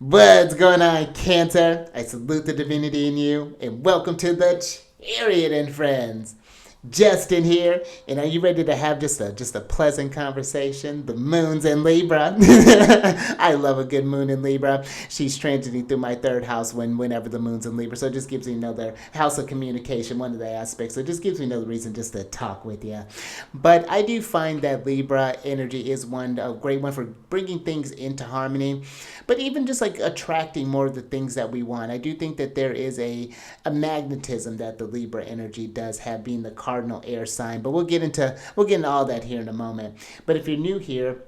What's going on, Cancer? I salute the divinity in you, and welcome to the Chariot Friends. Justin here, and are you ready to have just a pleasant conversation? The moon's in Libra. I love a good moon in Libra. She's transiting through my third house whenever the moon's in Libra, so it just gives me another house of communication, one of the aspects. So it just gives me another reason just to talk with you. But I do find that Libra energy is a great one for bringing things into harmony, but even just like attracting more of the things that we want. I do think that there is a magnetism that the Libra energy does have, being the cardinal air sign. But we'll get into all that here in a moment. But if you're new here,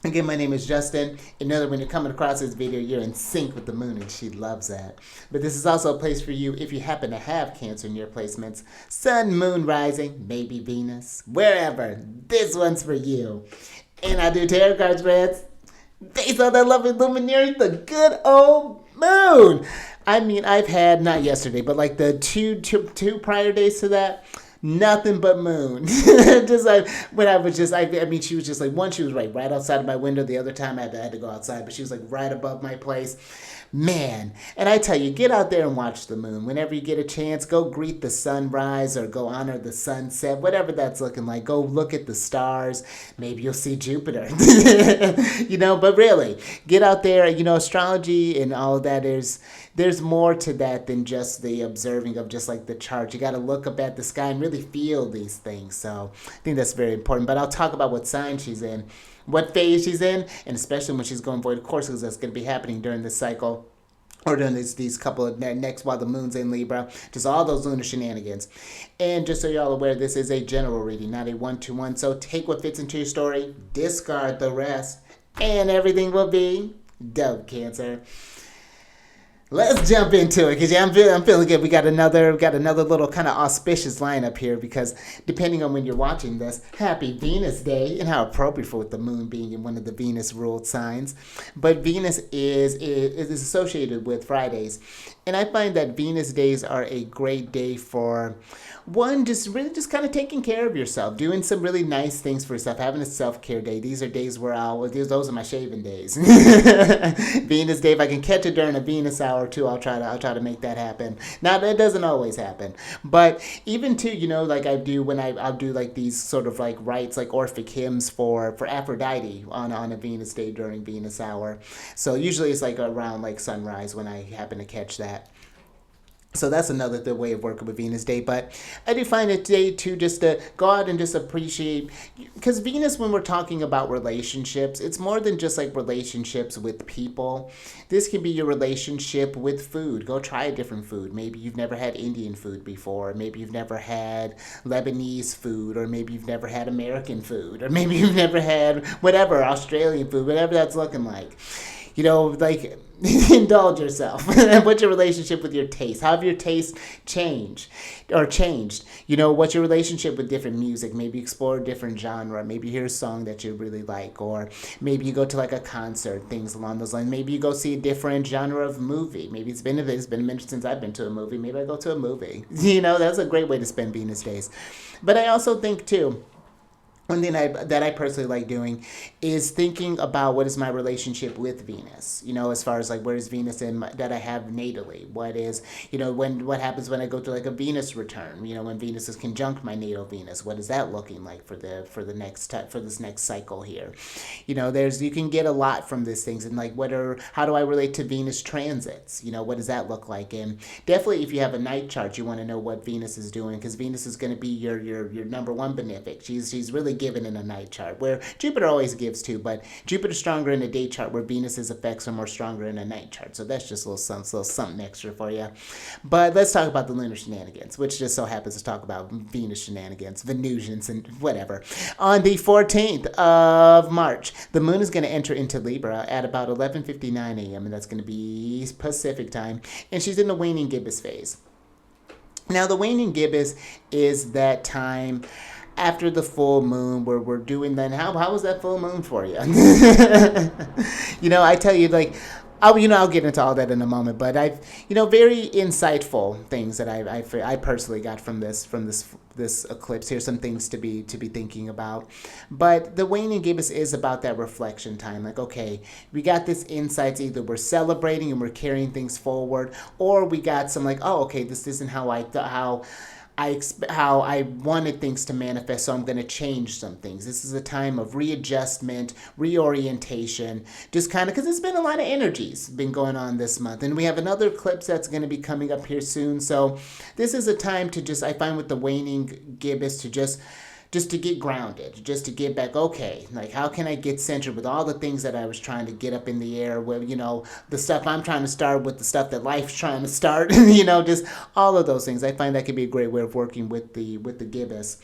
again, my name is Justin. And know that when you're coming across this video, you're in sync with the moon, and she loves that. But this is also a place for you if you happen to have Cancer in your placements. Sun, moon, rising, maybe Venus, wherever. This one's for you. And I do tarot cards, friends. Based on that lovely luminary, the good old moon. I mean, I've had, not yesterday, but like the two prior days to that, nothing but moon. Just like when I mean, she was just like, one, she was right outside of my window. The other time I had to go outside, but she was like right above my place. Man, and I tell you, get out there and watch the moon. Whenever you get a chance, go greet the sunrise or go honor the sunset, whatever that's looking like. Go look at the stars. Maybe you'll see Jupiter. But really, get out there. Astrology and all of that, there's more to that than just the observing of just like the chart. You got to look up at the sky and really feel these things. So I think that's very important. But I'll talk about what sign she's in, what phase she's in, and especially when she's going void of course, because that's going to be happening during this cycle, or during these couple of next while the moon's in Libra, just all those lunar shenanigans. And just so y'all aware, this is a general reading, not a one-to-one. So take what fits into your story, discard the rest, and everything will be dope, Cancer. Let's jump into it, because I'm feeling good. We got another little kind of auspicious lineup here, because depending on when you're watching this, happy Venus Day, and how appropriate for with the moon being in one of the Venus ruled signs. But Venus is associated with Fridays, and I find that Venus days are a great day for one, just really just kind of taking care of yourself, doing some really nice things for yourself, having a self-care day. These are days where those are my shaving days. Venus Day, if I can catch it during a Venus hour too, I'll try to make that happen. Now, that doesn't always happen, but even too, like I do when I'll do like these sort of like rites, like Orphic hymns for Aphrodite on a Venus Day during Venus hour. So usually it's like around like sunrise when I happen to catch that. So that's another way of working with Venus Day. But I do find it today to just to go out and just appreciate, because Venus, when we're talking about relationships, it's more than just like relationships with people. This can be your relationship with food. Go try a different food. Maybe you've never had Indian food before. Maybe you've never had Lebanese food, or maybe you've never had American food, or maybe you've never had whatever, Australian food, whatever that's looking like. Like, indulge yourself. What's your relationship with your taste? How have your tastes changed? What's your relationship with different music? Maybe explore a different genre. Maybe hear a song that you really like, or maybe you go to like a concert, things along those lines. Maybe you go see a different genre of movie. Maybe it's been a minute since I've been to a movie. Maybe I go to a movie. That's a great way to spend Venus days. But I also think too, one thing that I personally like doing is thinking about what is my relationship with Venus. As far as like where is Venus that I have natally. What happens when I go to like a Venus return? When Venus is conjunct my natal Venus, what is that looking like for this next cycle here? You can get a lot from these things, and like how do I relate to Venus transits? What does that look like? And definitely, if you have a night chart, you want to know what Venus is doing, because Venus is going to be your number one benefic. She's really given in a night chart, where Jupiter always gives too, but Jupiter's stronger in a day chart, where Venus's effects are more stronger in a night chart. So that's just a little something extra for you. But let's talk about the lunar shenanigans, which just so happens to talk about Venus shenanigans, Venusians, and whatever. On the 14th of March, the moon is going to enter into Libra at about 11:59 a.m., and that's going to be Pacific time, and she's in the waning gibbous phase. Now, the waning gibbous is that time after the full moon, where we're doing that. How was that full moon for you? I tell you, like, I'll get into all that in a moment. But very insightful things that I personally got from this eclipse. Here's some things to be thinking about. But the waning gibbous is about that reflection time. Like, okay, we got this insights. Either we're celebrating and we're carrying things forward, or we got some like, oh, okay, this isn't how how I wanted things to manifest, so I'm going to change some things. This is a time of readjustment, reorientation, just kind of because there's been a lot of energies been going on this month. And we have another eclipse that's going to be coming up here soon. So this is a time to just, I find with the waning gibbous, to just to get grounded, just to get back, okay, like how can I get centered with all the things that I was trying to get up in the air with, the stuff I'm trying to start with, the stuff that life's trying to start, just all of those things. I find that could be a great way of working with the gibbous.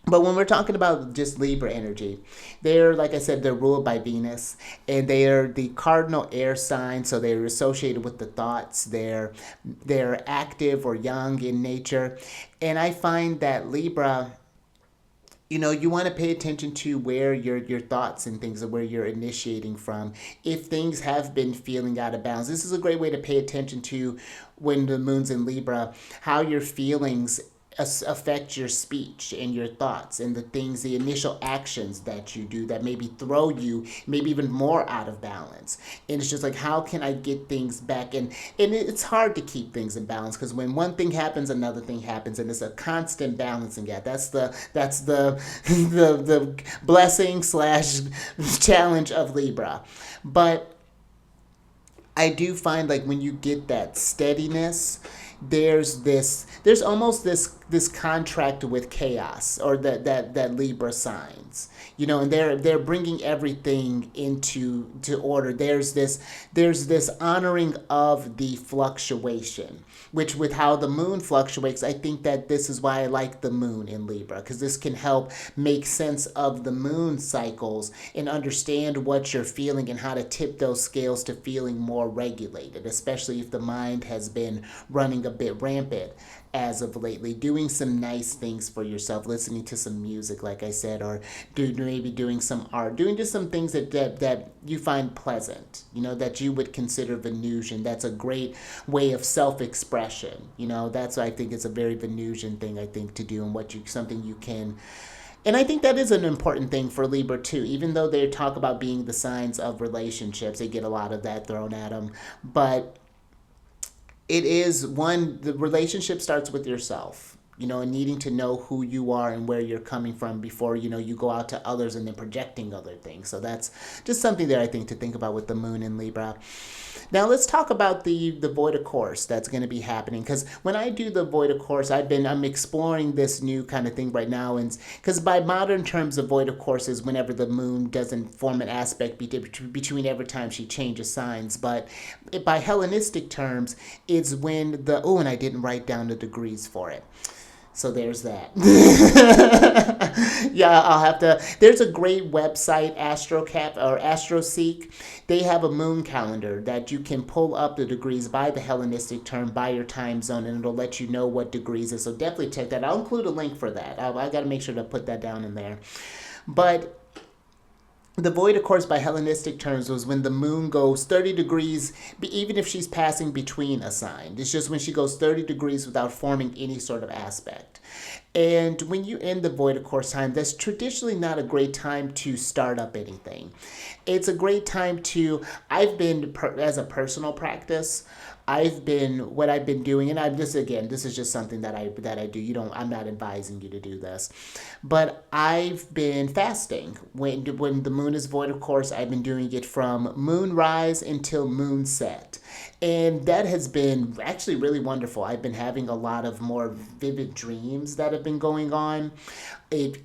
But when we're talking about just Libra energy, they're, like I said, they're ruled by Venus, and they are the cardinal air sign, so they're associated with the thoughts. They're active or young in nature. And I find that Libra, you want to pay attention to where your thoughts and things are, where you're initiating from. If things have been feeling out of balance, this is a great way to pay attention to when the moon's in Libra, how your feelings affect your speech and your thoughts and the initial actions that you do that maybe throw you maybe even more out of balance. And it's just like, how can I get things back? And it's hard to keep things in balance, because when one thing happens, another thing happens, and it's a constant balancing act. That's the blessing / challenge of Libra. But I do find, like, when you get that steadiness, there's almost this contract with chaos, or that Libra signs, and they're bringing everything into order. There's this honoring of the fluctuation, which, with how the moon fluctuates, I think that this is why I like the moon in Libra, because this can help make sense of the moon cycles and understand what you're feeling and how to tip those scales to feeling more regulated, especially if the mind has been running a bit rampant as of lately. Doing some nice things for yourself, listening to some music, like I said, or maybe doing some art, doing just some things that you find pleasant, that you would consider Venusian. That's a great way of self-expression. That's why I think it's a very Venusian thing, I think, to do, and something you can. And I think that is an important thing for Libra too. Even though they talk about being the signs of relationships, they get a lot of that thrown at them. But it is the relationship starts with yourself, and needing to know who you are and where you're coming from before, you go out to others and then projecting other things. So that's just something there, I think, to think about with the moon in Libra. Now let's talk about the void of course that's going to be happening, because when I do the void of course, I'm exploring this new kind of thing right now, and because by modern terms, the void of course is whenever the moon doesn't form an aspect between every time she changes signs. But by Hellenistic terms, it's when and I didn't write down the degrees for it. So there's that. Yeah, I'll have to. There's a great website, AstroCap or AstroSeek. They have a moon calendar that you can pull up the degrees by the Hellenistic term, by your time zone, and it'll let you know what degrees is. So definitely check that. I'll include a link for that. I got to make sure to put that down in there. But the void, of course, by Hellenistic terms, was when the moon goes 30 degrees, even if she's passing between a sign. It's just when she goes 30 degrees without forming any sort of aspect. And when you end the void, of course, time, that's traditionally not a great time to start up anything. It's a great time to, as a personal practice, what I've been doing, and this is just something that I do. I'm not advising you to do this, but I've been fasting when the moon is void. Of course, I've been doing it from moonrise until moonset, and that has been actually really wonderful. I've been having a lot of more vivid dreams that have been going on. It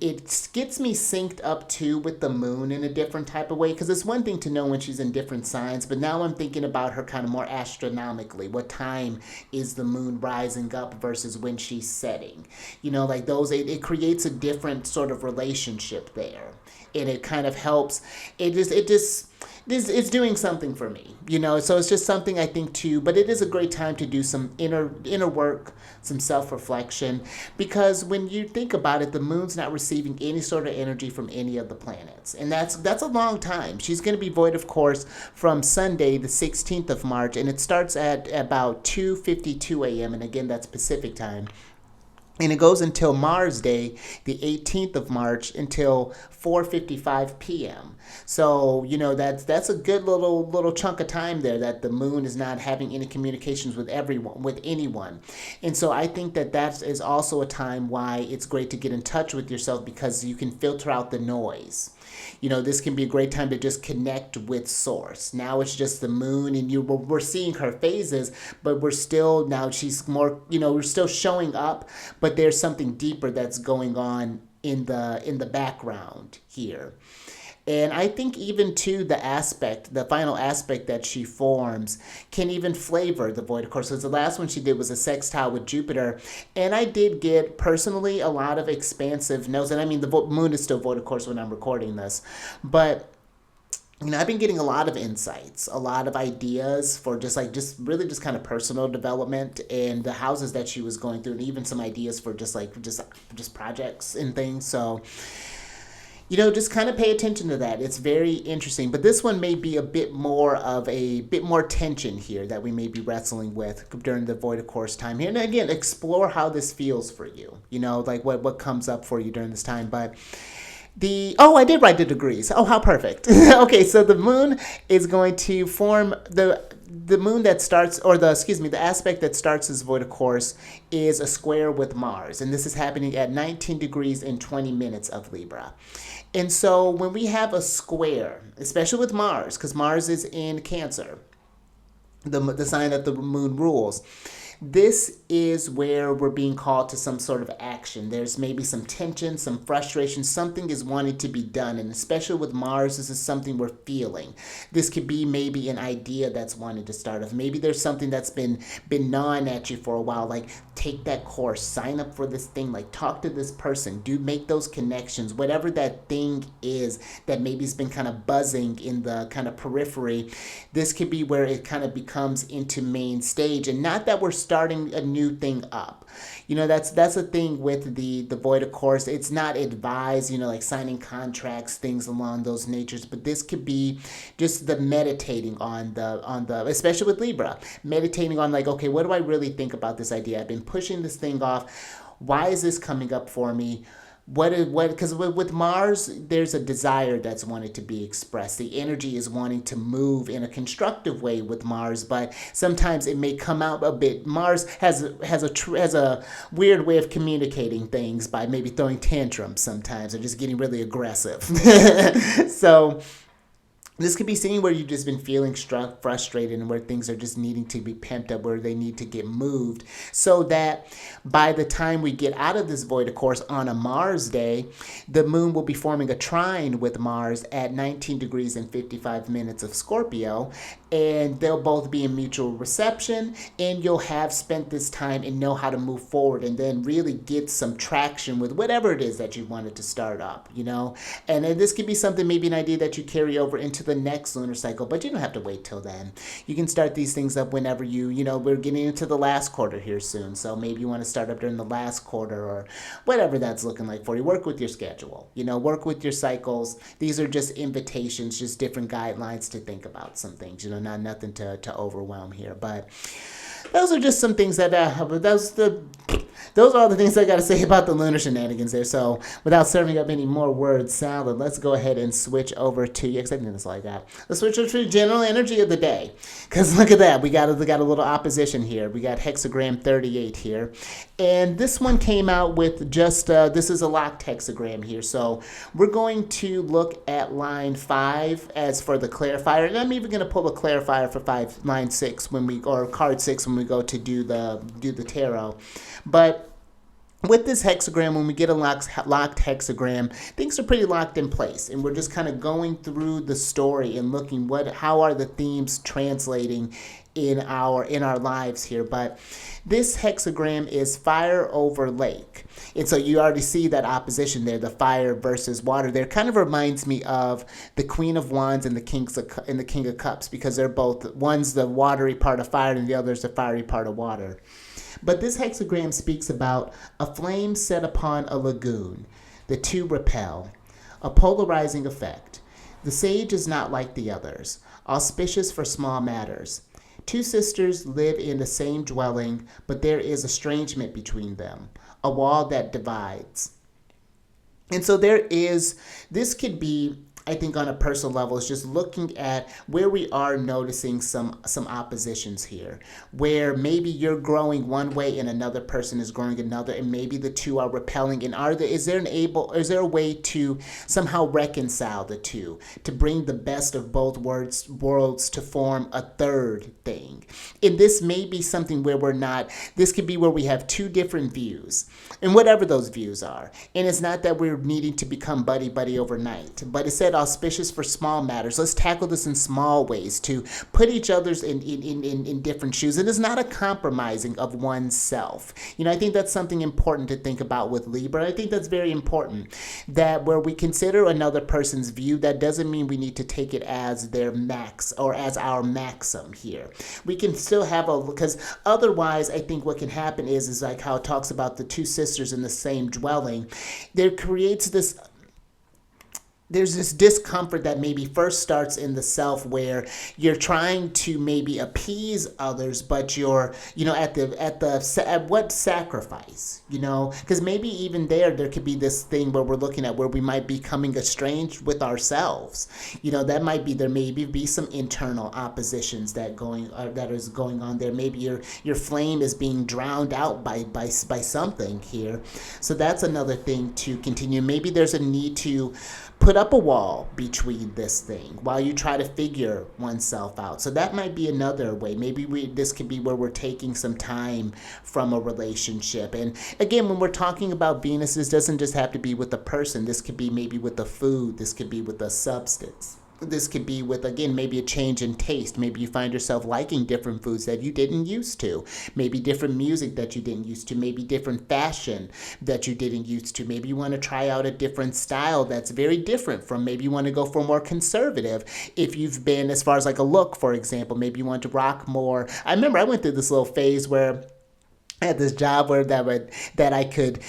gets me synced up too with the moon in a different type of way, because it's one thing to know when she's in different signs, but now I'm thinking about her kind of more astronomically. What time is the moon rising up versus when she's setting? Like those, it creates a different sort of relationship there, and it kind of helps. this is doing something for me, so it's just something I think too, but it is a great time to do some inner work, some self-reflection, because when you think about it, the moon's not receiving any sort of energy from any of the planets, and that's a long time. She's going to be void of course from Sunday the 16th of March, and it starts at about 2:52 a.m., and again that's Pacific time. And it goes until Mars Day, the 18th of March, until 4:55 p.m. So that's a good little chunk of time there that the moon is not having any communications with anyone, and so I think that is also a time why it's great to get in touch with yourself, because you can filter out the noise. This can be a great time to just connect with source. Now it's just the moon, and we're seeing her phases, but she's more, we're still showing up, but there's something deeper that's going on in the background here. And I think even too the final aspect that she forms can even flavor the void of course. Because the last one she did was a sextile with Jupiter, and I did get personally a lot of expansive notes. And I mean the moon is still void of course when I'm recording this, but I've been getting a lot of insights, a lot of ideas for just really just kind of personal development and the houses that she was going through, and even some ideas for just projects and things. So just kind of pay attention to that. It's very interesting. But this one may be a bit more tension here that we may be wrestling with during the void of course time here. And again, explore how this feels for you. Like what comes up for you during this time. But I did write the degrees. Oh, how perfect. Okay, so the moon is going to form the moon that starts, the aspect that starts as void of course is a square with Mars. And this is happening at 19 degrees and 20 minutes of Libra. And so when we have a square, especially with Mars, because Mars is in Cancer, the sign that the moon rules, this is where we're being called to some sort of action. There's maybe some tension, some frustration, something is wanting to be done. And especially with Mars, this is something we're feeling. This could be maybe an idea that's wanting to start off. Maybe there's something that's been gnawing at you for a while, like take that course, sign up for this thing, like talk to this person, make those connections, whatever that thing is that maybe has been kind of buzzing in the kind of periphery. This could be where it kind of becomes into main stage, and not that we're starting a new thing up. That's the thing with the void of course. It's not advised, like signing contracts, things along those natures, but this could be just the meditating on the especially with Libra, meditating on like, okay, what do I really think about this idea? I've been pushing this thing off. Why is this coming up for me? Because with Mars, there's a desire that's wanted to be expressed. The energy is wanting to move in a constructive way with Mars, but sometimes it may come out a bit. Mars has a weird way of communicating things by maybe throwing tantrums sometimes, or just getting really aggressive. So this could be seen where you've just been feeling frustrated, and where things are just needing to be pumped up, where they need to get moved, so that by the time we get out of this void of course on a Mars day, the moon will be forming a trine with Mars at 19 degrees and 55 minutes of Scorpio, and they'll both be in mutual reception, and you'll have spent this time and know how to move forward and then really get some traction with whatever it is that you wanted to start up, and then this could be something, maybe an idea that you carry over into the next lunar cycle, but you don't have to wait till then. You can start these things up whenever we're getting into the last quarter here soon, so maybe you want to start up during the last quarter, or whatever that's looking like for you. Work with your schedule, work with your cycles. These are just invitations, just different guidelines to think about some things, not nothing to overwhelm here, but those are just some things that those are all the things I got to say about the lunar shenanigans there. So without serving up any more word salad, let's go ahead and switch over to, I think that's all I got. Let's switch over to general energy of the day. Because look at that, we got a little opposition here. We got hexagram 38 here. And this one came out with just, this is a locked hexagram here. So we're going to look at line 5 as for the clarifier. And I'm even going to pull a clarifier for line 6 or card 6 when we go to do the tarot. But with this hexagram, when we get a locked hexagram, things are pretty locked in place, and we're just kind of going through the story and looking how are the themes translating in our lives here. But this hexagram is fire over lake, and so you already see that opposition there, the fire versus water. There kind of reminds me of the Queen of Wands and the King of Cups, because they're both, one's the watery part of fire and the other's the fiery part of water. But this hexagram speaks about a flame set upon a lagoon. The two repel. A polarizing effect. The sage is not like the others, auspicious for small matters. Two sisters live in the same dwelling, but there is estrangement between them, a wall that divides. And so this could be, I think, on a personal level, is just looking at where we are noticing some oppositions here, where maybe you're growing one way and another person is growing another, and maybe the two are repelling. And is there a way to somehow reconcile the two, to bring the best of both worlds to form a third thing? And this may be something where this could be where we have two different views, and whatever those views are. And it's not that we're needing to become buddy overnight, but it said auspicious for small matters. Let's tackle this in small ways to put each other's in different shoes. And it's not a compromising of oneself. I think that's something important to think about with Libra. I think that's very important, that where we consider another person's view, that doesn't mean we need to take it as their max or as our maxim here. We can still because otherwise I think what can happen is like how it talks about the two sisters in the same dwelling. There creates there's this discomfort that maybe first starts in the self, where you're trying to maybe appease others, but you're, at what sacrifice, because maybe even there could be this thing where we're looking at where we might be becoming estranged with ourselves. There may be some internal oppositions that is going on there. Maybe your flame is being drowned out by something here. So that's another thing to continue. Maybe there's a need to put up a wall between this thing while you try to figure oneself out. So that might be another way. Maybe this could be where we're taking some time from a relationship. And again, when we're talking about Venus, this doesn't just have to be with a person. This could be maybe with a food. This could be with a substance. This could be with, again, maybe a change in taste. Maybe you find yourself liking different foods that you didn't used to. Maybe different music that you didn't used to. Maybe different fashion that you didn't used to. Maybe you want to try out a different style that's very different from, maybe you want to go for more conservative. If you've been, as far as like a look, for example, maybe you want to rock more. I remember I went through this little phase where I had this job where that I could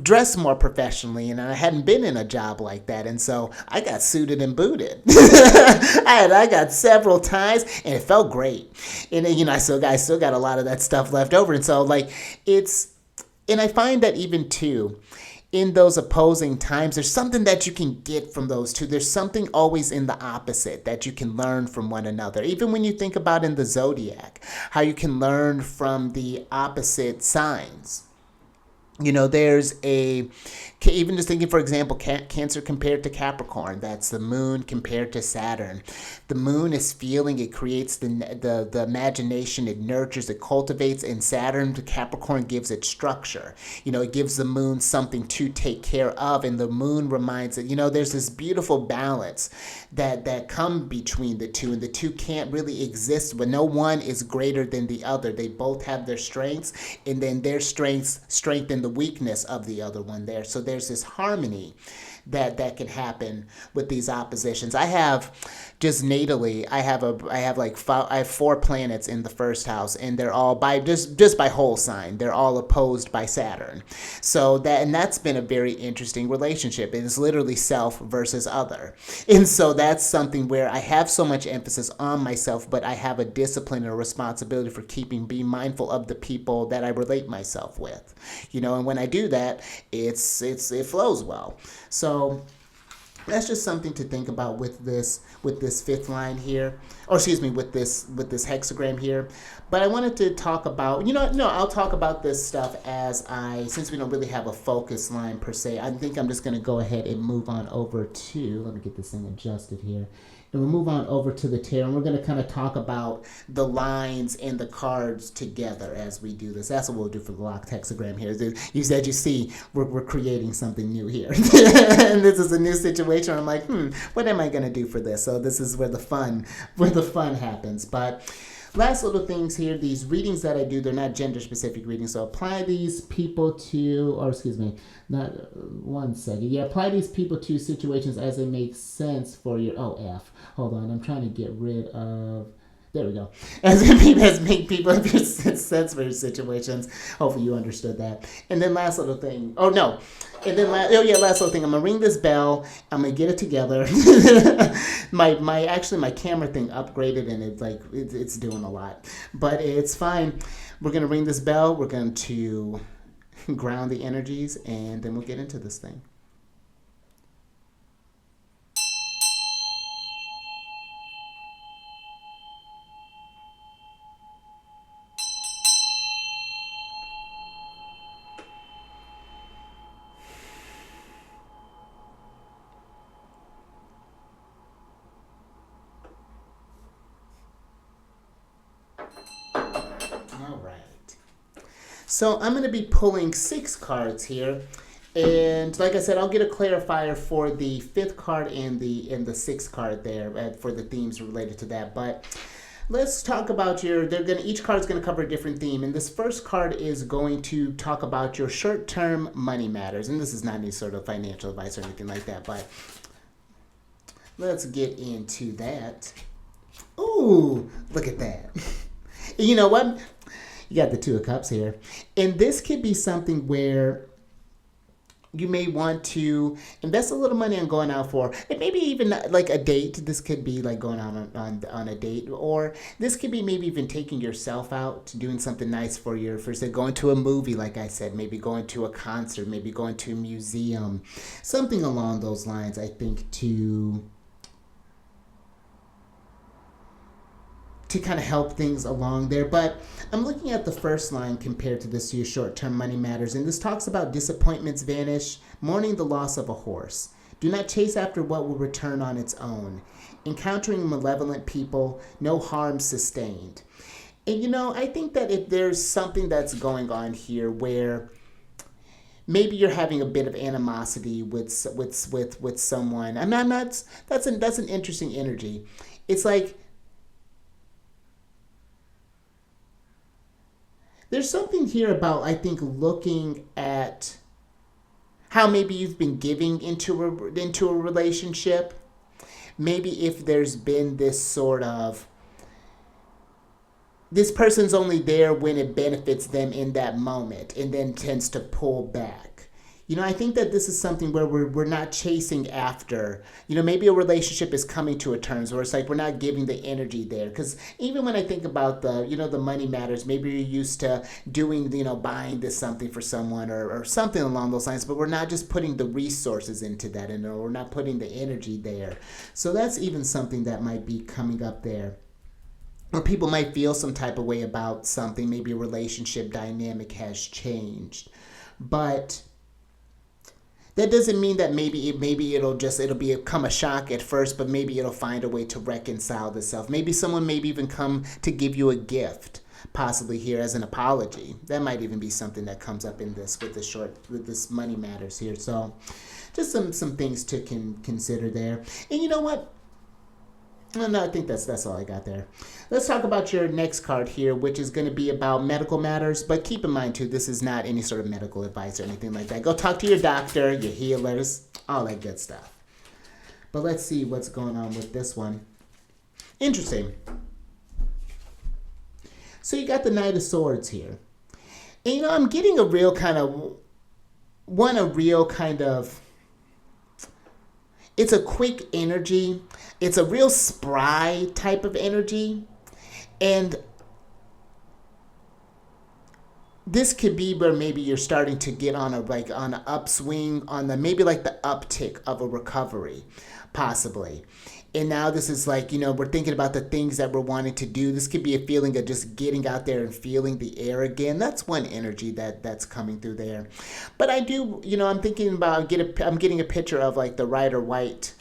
dress more professionally, and I hadn't been in a job like that, and so I got suited and booted. I got several ties, and it felt great. And I still got a lot of that stuff left over, and so and I find that even too, in those opposing times, there's something that you can get from those two. There's something always in the opposite that you can learn from one another. Even when you think about in the zodiac, how you can learn from the opposite signs. There's even just thinking, for example, Cancer compared to Capricorn. That's the moon compared to Saturn. The moon is feeling, it creates the imagination, it nurtures, it cultivates, and Saturn to Capricorn gives it structure. It gives the moon something to take care of, and the moon reminds it, there's this beautiful balance that come between the two, and the two can't really exist, but no one is greater than the other. They both have their strengths, and then their strengths strengthen the weakness of the other one there. So there's this harmony that can happen with these oppositions. I have just natally, I have 4 planets in the first house, and they're all by just by whole sign. They're all opposed by Saturn. So that's been a very interesting relationship. It is literally self versus other. And so that's something where I have so much emphasis on myself, but I have a discipline and a responsibility for being mindful of the people that I relate myself with. And when I do that, it flows well. So that's just something to think about with this fifth line here, or excuse me, with this hexagram here. But I wanted to talk about, I'll talk about this stuff since we don't really have a focus line per se. I think I'm just going to go ahead and move on over to, let me get this thing adjusted here, And we'll move on over to the tarot, and we're going to kind of talk about the lines and the cards together as we do this. That's what we'll do for the lock hexagram here. You said, you see, we're creating something new here. And this is a new situation. I'm like, what am I going to do for this? So this is where the fun happens. But last little things here, these readings that I do, they're not gender specific readings. So apply these people to, or excuse me, not one second. Yeah, apply these people to situations as they make sense for your, hold on, I'm trying to get rid of, there we go. As make people have your sense for your situations. Hopefully you understood that. And then last little thing, last little thing, I'm gonna ring this bell. I'm gonna get it together. my camera thing upgraded, and it's doing a lot, but it's fine. We're gonna ring this bell. We're going to ground the energies, and then we'll get into this thing. All right. So I'm going to be pulling 6 cards here. And like I said, I'll get a clarifier for the 5th card and the 6th card there for the themes related to that. But let's talk about each card is going to cover a different theme. And this first card is going to talk about your short-term money matters. And this is not any sort of financial advice or anything like that, but let's get into that. Ooh, look at that. You know what? You got the 2 of Cups here. And this could be something where you may want to invest a little money on going out for, and maybe even like a date. This could be like going out on a date, or this could be maybe even taking yourself out, doing something nice for say, going to a movie, like I said, maybe going to a concert, maybe going to a museum, something along those lines, I think, to kind of help things along there. But I'm looking at the first line compared to this year's short-term money matters, and this talks about disappointments vanish, mourning the loss of a horse. Do not chase after what will return on its own. Encountering malevolent people, no harm sustained. And I think that if there's something that's going on here where maybe you're having a bit of animosity with someone, that's an interesting energy. It's like there's something here about, I think, looking at how maybe you've been giving into a relationship. Maybe if there's been this sort of, this person's only there when it benefits them in that moment and then tends to pull back. I think that this is something where we're not chasing after, maybe a relationship is coming to a terms where it's like we're not giving the energy there. Because even when I think about the money matters, maybe you're used to doing, buying this something for someone or something along those lines, but we're not just putting the resources into that, and we're not putting the energy there. So that's even something that might be coming up there. Or people might feel some type of way about something. Maybe a relationship dynamic has changed. But that doesn't mean that maybe it'll become a shock at first, but maybe it'll find a way to reconcile itself. Maybe someone may even come to give you a gift, possibly here as an apology. That might even be something that comes up in this with this money matters here. So just some things to consider there. And you know what? No, I think that's all I got there. Let's talk about your next card here, which is going to be about medical matters. But keep in mind, too, this is not any sort of medical advice or anything like that. Go talk to your doctor, your healers, all that good stuff. But let's see what's going on with this one. Interesting. So you got the Knight of Swords here. And, I'm getting a real kind of, it's a quick energy. It's a real spry type of energy. And this could be where maybe you're starting to get on an upswing, maybe like the uptick of a recovery, possibly. And now this is we're thinking about the things that we're wanting to do. This could be a feeling of just getting out there and feeling the air again. That's one energy that's coming through there. But I do, I'm thinking about, I'm getting a picture of the Rider White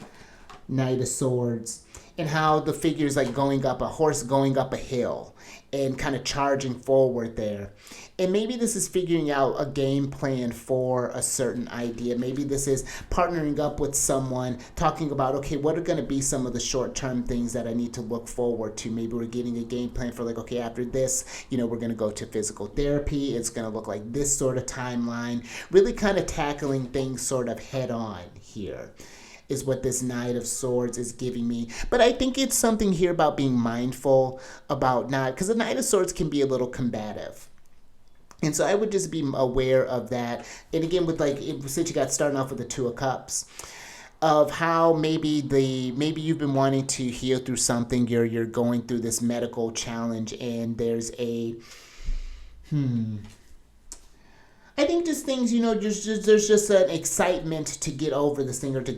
Knight of Swords. and how the figure is like going up a horse going up a hill and kind of charging forward there. And maybe this is figuring out a game plan for a certain idea. Maybe this is partnering up with someone, talking about, okay, what are going to be some of the short-term things that I need to look forward to? Maybe we're getting a game plan for like, okay, after this, we're going to go to physical therapy. It's going to look like this sort of timeline. Really kind of tackling things sort of head on here is what this Knight of Swords is giving me. But I think it's something here about being mindful about not, because the Knight of Swords can be a little combative. And so I would just be aware of that. And again, with like, since you got starting off with the Two of Cups, of how maybe you've been wanting to heal through something, you're going through this medical challenge, and there's a I think just things, there's just an excitement to get over this thing, or to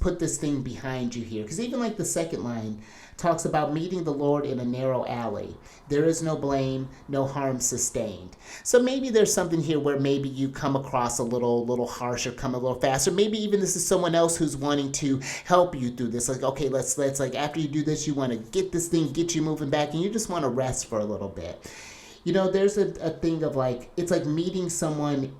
put this thing behind you here. Because even like the second line talks about meeting the Lord in a narrow alley. There is no blame, no harm sustained. So maybe there's something here where maybe you come across a little harsh, or come a little faster. Maybe even this is someone else who's wanting to help you through this. Like, okay, let's like, after you do this, you want to get this thing, get you moving back, and you just want to rest for a little bit. There's a thing of like, it's like meeting someone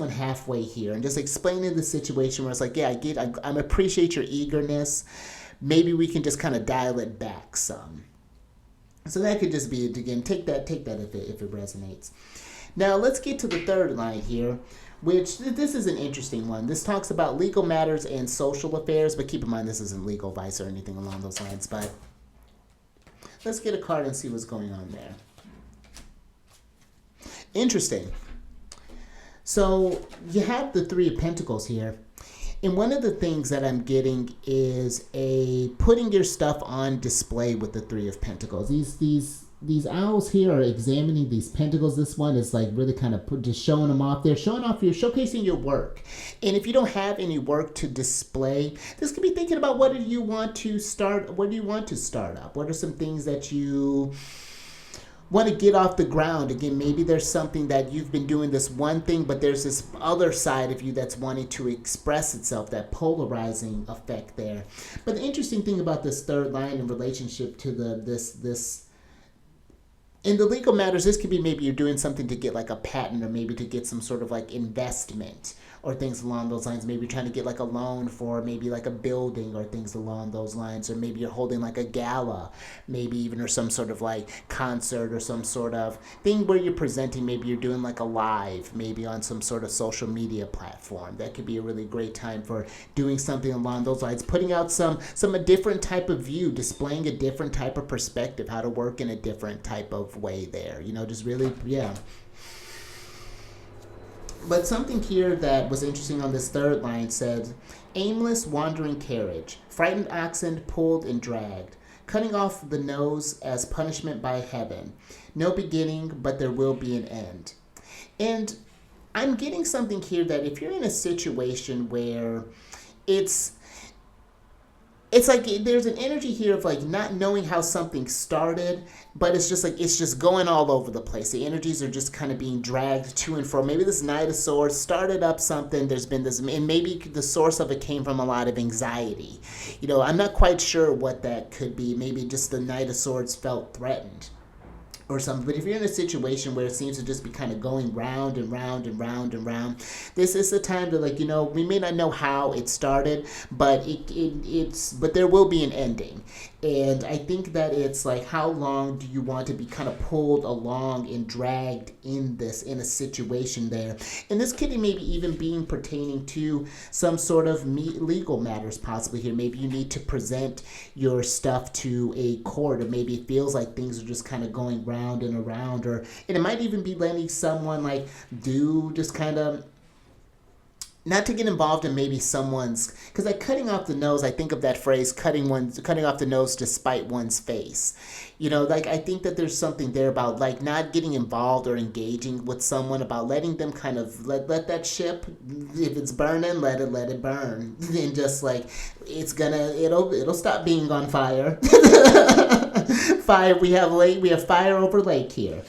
halfway here, and just explaining the situation where it's like, yeah, I appreciate your eagerness. Maybe we can just kind of dial it back some. So that could just be it. Again, take that if it resonates. Now let's get to the third line here, which this is an interesting one. This talks about legal matters and social affairs, but keep in mind this isn't legal advice or anything along those lines. But let's get a card and see what's going on there. Interesting. So you have the Three of Pentacles here. And one of the things that I'm getting is putting your stuff on display with the Three of Pentacles. These owls here are examining these pentacles. This one is like really kind of just showing them off there, showcasing your work. And if you don't have any work to display, this could be thinking about what do you want to start up? What are some things that you want to get off the ground? Again, maybe there's something that you've been doing this one thing, but there's this other side of you that's wanting to express itself, that polarizing effect there. But the interesting thing about this third line in relationship to this in the legal matters, this could be maybe you're doing something to get like a patent, or maybe to get some sort of like investment or things along those lines. Maybe you're trying to get like a loan for maybe like a building or things along those lines. Or maybe you're holding like a gala, maybe even, or some sort of like concert or some sort of thing where you're presenting. Maybe you're doing like a live, maybe on some sort of social media platform. That could be a really great time for doing something along those lines, putting out a different type of view, displaying a different type of perspective, how to work in a different type of way there. Just really, yeah. But something here that was interesting on this third line said, aimless wandering carriage, frightened oxen pulled and dragged, cutting off the nose as punishment by heaven. No beginning, but there will be an end. And I'm getting something here that if you're in a situation where it's like there's an energy here of like not knowing how something started, but it's just going all over the place. The energies are just kind of being dragged to and fro. Maybe this Knight of Swords started up something. There's been this, and maybe the source of it came from a lot of anxiety. I'm not quite sure what that could be. Maybe just the Knight of Swords felt threatened or something. But if you're in a situation where it seems to just be kind of going round and round and round and round, this is the time to we may not know how it started, but but there will be an ending. And I think that it's like, how long do you want to be kind of pulled along and dragged in a situation there? And this could maybe even being pertaining to some sort of legal matters possibly here. Maybe you need to present your stuff to a court, or maybe it feels like things are just kind of going round and around, and it might even be letting someone just kind of not to get involved in maybe someone's, because like cutting off the nose, I think of that phrase, cutting off the nose to spite one's face. I think that there's something there about like not getting involved or engaging with someone, about letting them kind of let that ship, if it's burning, let it burn, and just like it'll stop being on fire. Fire, we have lake, we have fire over lake here.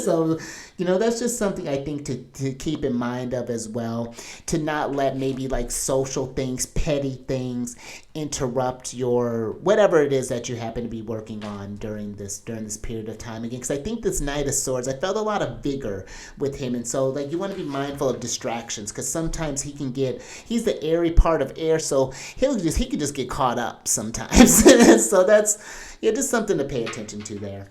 So, that's just something I think to keep in mind of as well. To not let maybe like social things, petty things interrupt your whatever it is that you happen to be working on during this period of time again. Because I think this Knight of Swords, I felt a lot of vigor with him, and so like you want to be mindful of distractions because sometimes he's the airy part of air, so he could just get caught up sometimes. So that's just something to pay attention to there.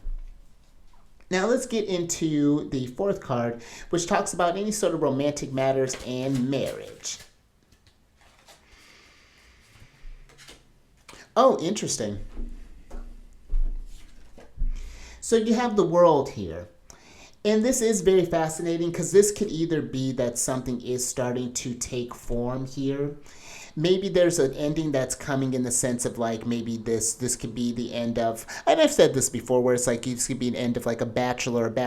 Now let's get into the fourth card, which talks about any sort of romantic matters and marriage. Oh, interesting. So you have the World here. And this is very fascinating because this could either be that something is starting to take form here. Maybe there's an ending that's coming in the sense of like maybe this could be the end of, and I've said this before, where it's like this could be an end of like a bachelorette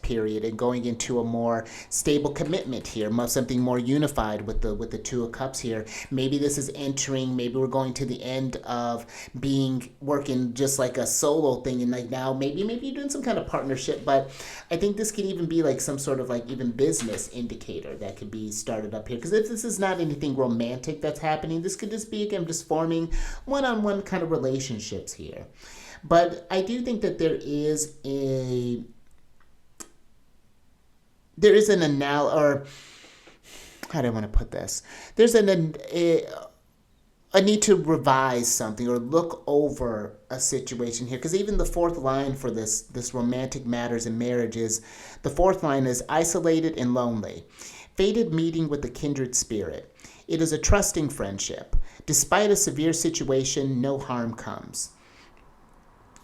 period and going into a more stable commitment here, something more unified with the Two of Cups here. Maybe this is entering, maybe we're going to the end of working just like a solo thing, and like now maybe you're doing some kind of partnership, but I think this could even be like some sort of like even business indicator that could be started up here. Because if this is not anything romantic that's happening, this could just be again just forming one-on-one kind of relationships here. But I do think that there is an or how do I want to put this? There's a need to revise something or look over a situation here, because even the fourth line for this romantic matters and marriages, the fourth line is isolated and lonely. Fated meeting with a kindred spirit. It is a trusting friendship. Despite a severe situation, no harm comes.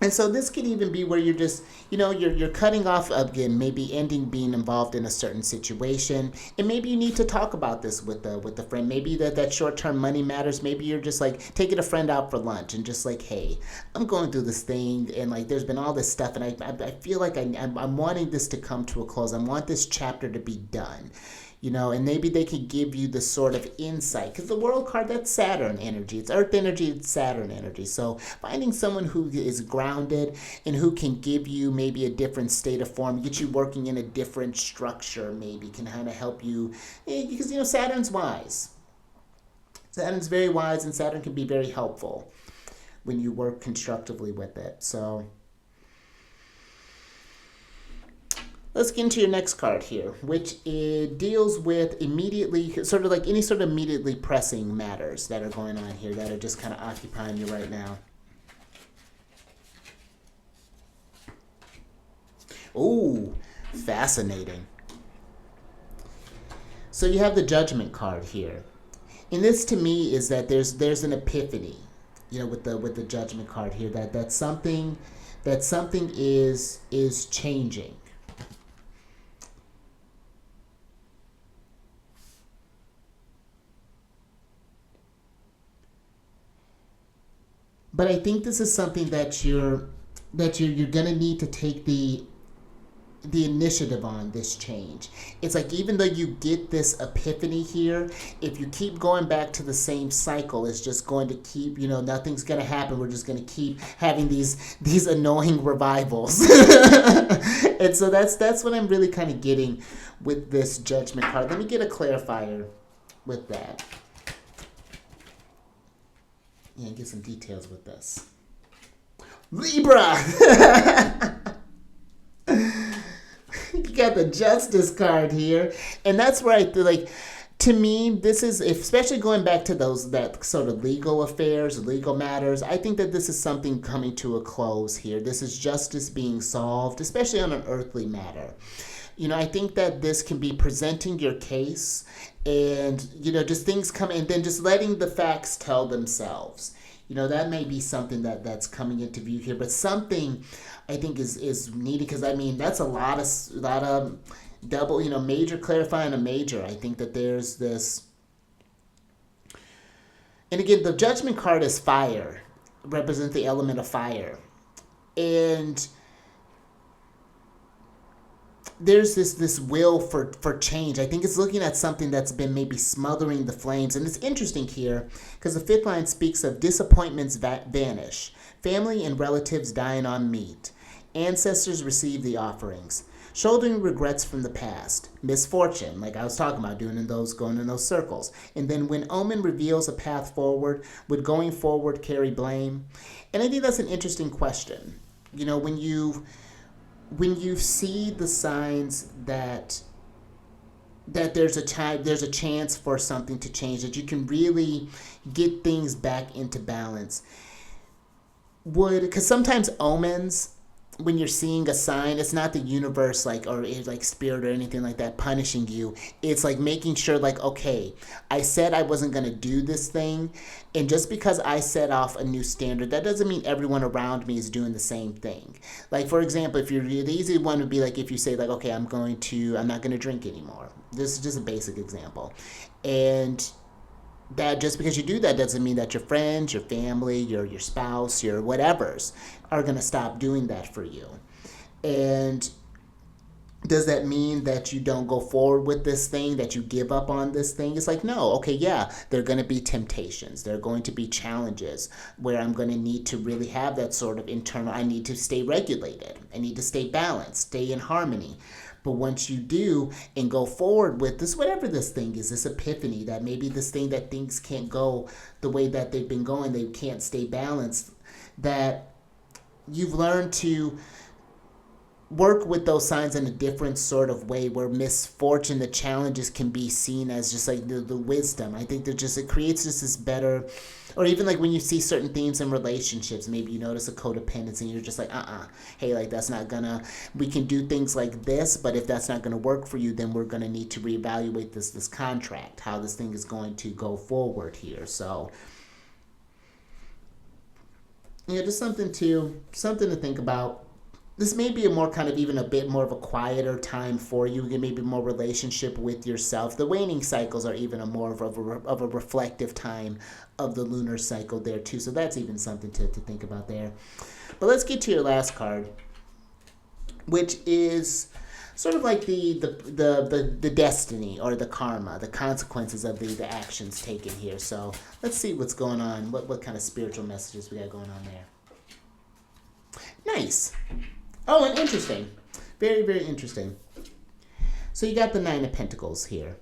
And so this could even be where you're just, you're cutting off again, maybe ending being involved in a certain situation. And maybe you need to talk about this with the friend. Maybe that short-term money matters. Maybe you're just like taking a friend out for lunch and just like, hey, I'm going through this thing and like there's been all this stuff and I feel like I'm wanting this to come to a close. I want this chapter to be done. And maybe they could give you the sort of insight. Because the World card, that's Saturn energy. It's Earth energy, it's Saturn energy. So finding someone who is grounded and who can give you maybe a different state of form, get you working in a different structure maybe, can kind of help you. Because, Saturn's wise. Saturn's very wise, and Saturn can be very helpful when you work constructively with it. So let's get into your next card here, which deals with immediately, sort of like any sort of immediately pressing matters that are going on here that are just kind of occupying you right now. Ooh, fascinating. So you have the Judgment card here. And this to me is that there's an epiphany, with the Judgment card here, that something is changing. But I think this is something that you're gonna need to take the initiative on this change. It's like even though you get this epiphany here, if you keep going back to the same cycle, it's just going to keep, nothing's gonna happen. We're just gonna keep having these annoying revivals. And so that's what I'm really kind of getting with this Judgment card. Let me get a clarifier with that. Yeah, get some details with this. Libra! You got the Justice card here. And that's where I feel like, to me, this is, especially going back to that sort of legal affairs, legal matters, I think that this is something coming to a close here. This is justice being solved, especially on an earthly matter. I think that this can be presenting your case and, just things come and then just letting the facts tell themselves. That may be something that's coming into view here, but something I think is needed, because that's a lot of double, major clarifying a major. I think that there's this, and again, the Judgment card is fire, represents the element of fire, and there's this will for change. I think it's looking at something that's been maybe smothering the flames. And it's interesting here because the fifth line speaks of disappointments vanish, Family and relatives dine on meat. Ancestors receive the offerings. Shouldering regrets from the past. Misfortune, like I was talking about, going in those circles. And then when Omen reveals a path forward, would going forward carry blame? And I think that's an interesting question. When you see the signs that there's a chance for something to change, that you can really get things back into balance. Because sometimes omens, when you're seeing a sign, it's not the universe or spirit or anything like that punishing you. It's like making sure okay, I said I wasn't going to do this thing, and just because I set off a new standard, that doesn't mean everyone around me is doing the same thing. Like, for example, if the easy one would be if you say okay, I'm not going to drink anymore. This is just a basic example. And that just because you do that doesn't mean that your friends, your family, your spouse, your whatevers are going to stop doing that for you. And does that mean that you don't go forward with this thing, that you give up on this thing? It's no. Okay, yeah, there are going to be temptations. There are going to be challenges where I'm going to need to really have that sort of internal, I need to stay regulated. I need to stay balanced, stay in harmony. But once you do and go forward with this, whatever this thing is, this epiphany, that maybe this thing that things can't go the way that they've been going, they can't stay balanced, that you've learned to work with those signs in a different sort of way, where misfortune, the challenges can be seen as just the wisdom. I think it creates just this better, or even when you see certain themes in relationships, maybe you notice a codependency and you're just hey, that's not gonna, we can do things like this, but if that's not gonna work for you, then we're gonna need to reevaluate this contract, how this thing is going to go forward here. So just something to think about. This may be a more even a bit more of a quieter time for you. Maybe more relationship with yourself. The waning cycles are even more of a reflective time of the lunar cycle there too. So that's even something to think about there. But let's get to your last card, which is sort of the destiny or the karma, the consequences of the actions taken here. So let's see what's going on. What kind of spiritual messages we got going on there. Nice. Oh, and interesting. Very, very interesting. So you got the Nine of Pentacles here.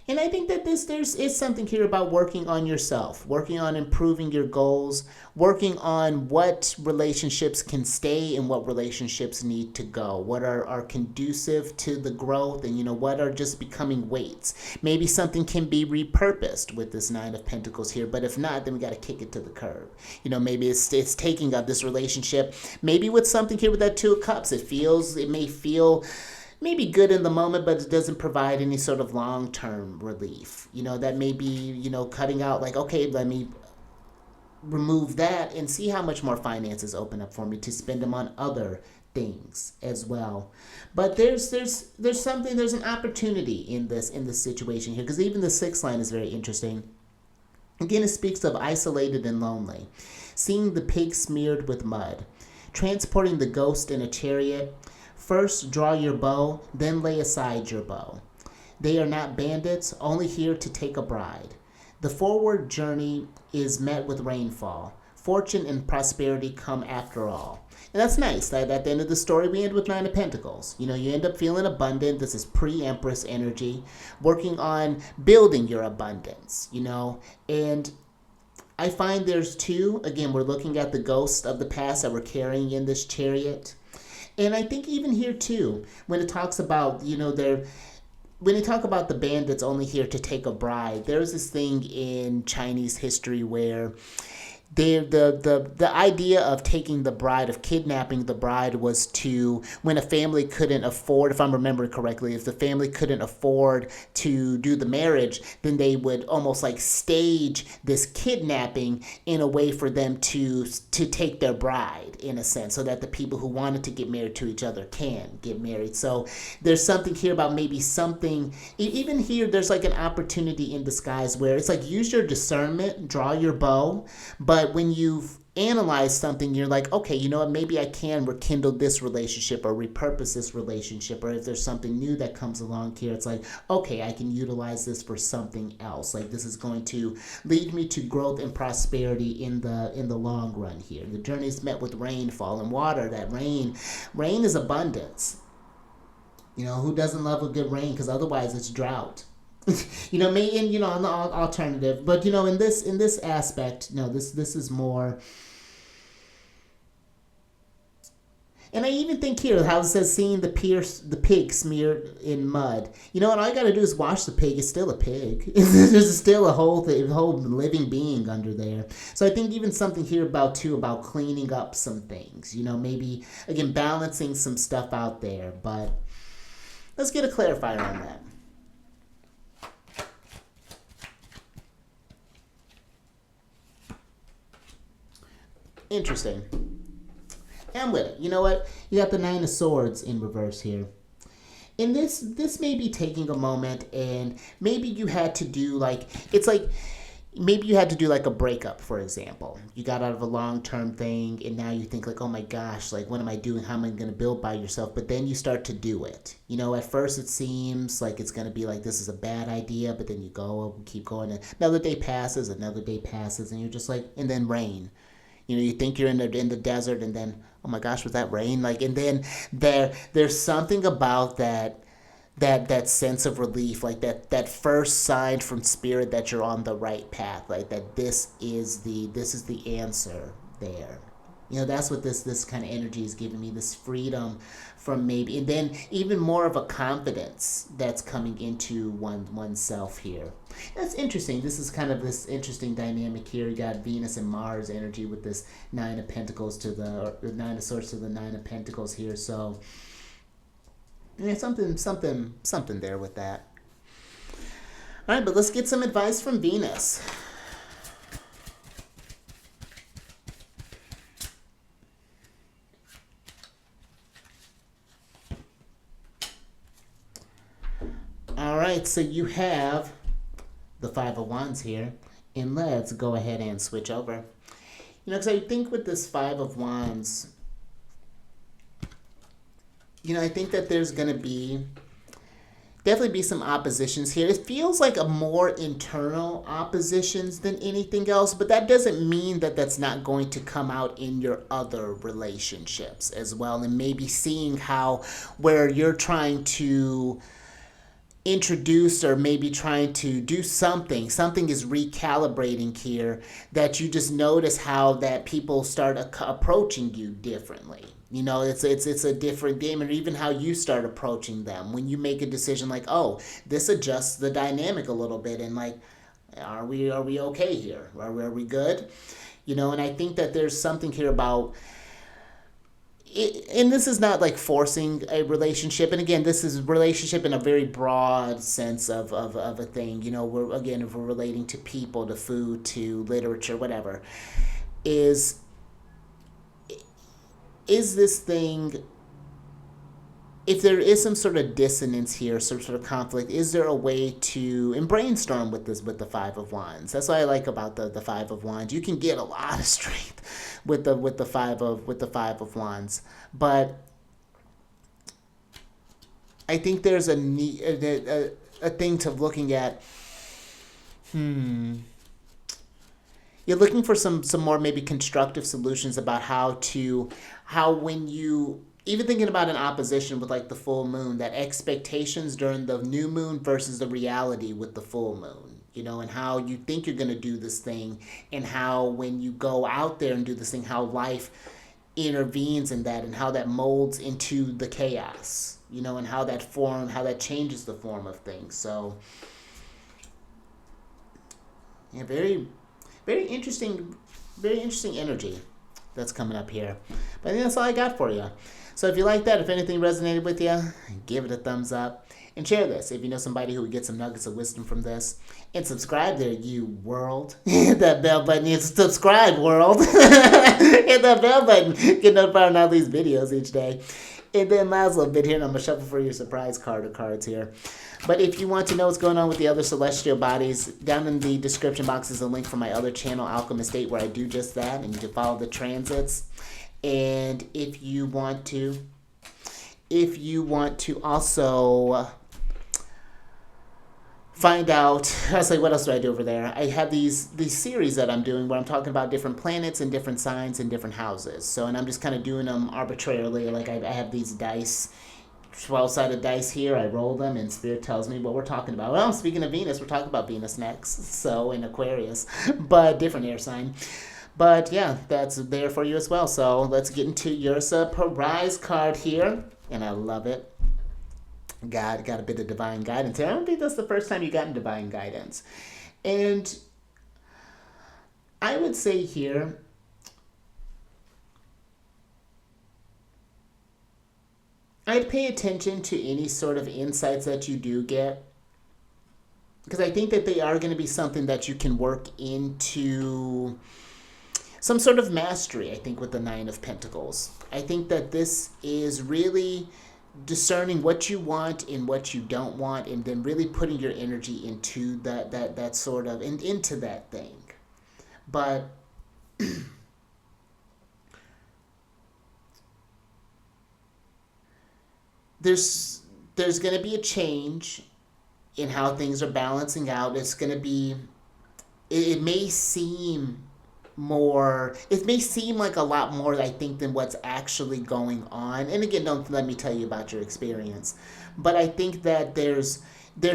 And I think that there's something here about working on yourself, working on improving your goals, working on what relationships can stay and what relationships need to go, what are conducive to the growth, and what are just becoming weights. Maybe something can be repurposed with this Nine of Pentacles here, but if not, then we got to kick it to the curb. Maybe it's taking up this relationship, maybe with something here with that Two of Cups. It may feel maybe good in the moment, but it doesn't provide any sort of long-term relief. That may be, cutting out okay, let me remove that and see how much more finances open up for me to spend them on other things as well. But there's an opportunity in this situation here, because even the sixth line is very interesting. Again, it speaks of isolated and lonely, seeing the pig smeared with mud, transporting the ghost in a chariot. First, draw your bow, then lay aside your bow. They are not bandits, only here to take a bride. The forward journey is met with rainfall. Fortune and prosperity come after all. And that's nice. At the end of the story, we end with Nine of Pentacles. You end up feeling abundant. This is pre-Empress energy, working on building your abundance, And I find there's two. Again, we're looking at the ghosts of the past that we're carrying in this chariot. And I think even here too, when it talks about, when they talk about the bandits only here to take a bride, there's this thing in Chinese history where the idea of taking the bride, of kidnapping the bride, was to, when a family couldn't afford, if I'm remembering correctly, if the family couldn't afford to do the marriage, then they would almost stage this kidnapping in a way for them to take their bride, in a sense, so that the people who wanted to get married to each other can get married. So there's something here about maybe something, even here, there's an opportunity in disguise where it's use your discernment, draw your bow, but when you've analyze something, you're like, okay, you know what, maybe I can rekindle this relationship or repurpose this relationship, or if there's something new that comes along here, it's like, okay, I can utilize this for something else. Like, this is going to lead me to growth and prosperity in the long run here. The journey is met with rainfall and water. That rain is abundance. You know, who doesn't love a good rain? Because otherwise it's drought. You know, maybe, and you know, on the alternative, but you know, in this aspect, no, this is more. And I even think here how it says seeing the pig smeared in mud. You know, and all you gotta do is wash the pig. It's still a pig. There's still a whole living being under there. So I think even something here about cleaning up some things. You know, maybe again balancing some stuff out there. But let's get a clarifier on that. Interesting. I'm with it. You know what? You got the Nine of Swords in reverse here. And this may be taking a moment, and maybe you had to do like, it's like, maybe you had to do like a breakup, for example. You got out of a long-term thing, and now you think like, oh my gosh, like what am I doing? How am I going to build by yourself? But then you start to do it. You know, at first it seems like it's going to be like this is a bad idea, but then you go, keep going. And another day passes, and you're just like, and then rain. You know, you think you're in the desert, and then, oh my gosh, was that rain? Like, and then there's something about that sense of relief, like that first sign from spirit that you're on the right path, like that this is the answer there. You know, that's what this kind of energy is giving me, this freedom from maybe, and then even more of a confidence that's coming into oneself here. That's interesting. This is kind of this interesting dynamic here. You got Venus and Mars energy with this Nine of Pentacles or Nine of Swords to the Nine of Pentacles here. So, yeah, something there with that. All right, but let's get some advice from Venus. All right, so you have the Five of Wands here, and let's go ahead and switch over. You know, because I think with this Five of Wands, you know, I think that there's going to definitely be some oppositions here. It feels like a more internal oppositions than anything else, but that doesn't mean that that's not going to come out in your other relationships as well, and maybe seeing where you're trying to introduce or maybe trying to do something is recalibrating here, that you just notice how that people start approaching you differently. You know, it's a different game, and even how you start approaching them when you make a decision like, oh, this adjusts the dynamic a little bit, and like, are we okay here? Are we good? You know, and I think that there's something here about and this is not like forcing a relationship, and again, this is relationship in a very broad sense of a thing. You know, if we're relating to people, to food, to literature, whatever, is this thing, if there is some sort of dissonance here, some sort of conflict, is there a way to, and brainstorm with the Five of Wands. That's what I like about the Five of Wands. You can get a lot of strength with the Five of Wands, but I think there's a thing to looking at. You're looking for some more maybe constructive solutions about how when you, even thinking about an opposition with like the full moon, that expectations during the new moon versus the reality with the full moon, you know, and how you think you're going to do this thing, and how when you go out there and do this thing, how life intervenes in that, and how that molds into the chaos, you know, and how that changes the form of things. So, yeah, very, very interesting energy that's coming up here. But I think that's all I got for you. So if you like that, if anything resonated with you, give it a thumbs up. And share this if you know somebody who would get some nuggets of wisdom from this. And subscribe there, you world. Hit that bell button. Subscribe, world. Hit that bell button. Get notified on all these videos each day. And then last little bit here, and I'm going to shuffle for your surprise card or cards here. But if you want to know what's going on with the other celestial bodies, down in the description box is a link for my other channel, Alchemist 8, where I do just that, and you can follow the transits. And if you want to also find out, I was like, what else do I do over there? I have these series that I'm doing where I'm talking about different planets and different signs and different houses. So, and I'm just kind of doing them arbitrarily. Like I have these dice, 12-sided dice here. I roll them and Spirit tells me what we're talking about. Well, speaking of Venus, we're talking about Venus next. So in Aquarius, but different air sign. But yeah, that's there for you as well. So let's get into your surprise card here. And I love it. Got a bit of divine guidance here. I don't think that's the first time you got in divine guidance. And I would say here, I'd pay attention to any sort of insights that you do get, because I think that they are going to be something that you can work into some sort of mastery, I think, with the Nine of Pentacles. I think that this is really discerning what you want and what you don't want, and then really putting your energy into that sort of, and into that thing. But there's going to be a change in how things are balancing out. It's going to be, it may seem like a lot more, I think, than what's actually going on. And again, don't let me tell you about your experience, but I think that there's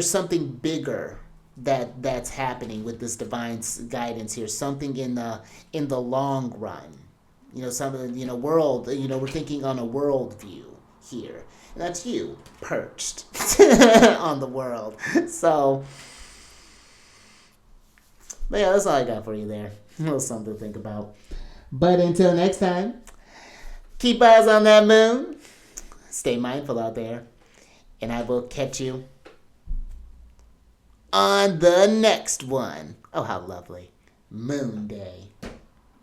something bigger that's happening with this divine guidance here. Something in the long run, something, world. We're thinking on a world view here, and that's you perched on the world. So, but yeah, that's all I got for you there. A little something to think about. But until next time, keep eyes on that moon. Stay mindful out there. And I will catch you on the next one. Oh, how lovely. Moon Day.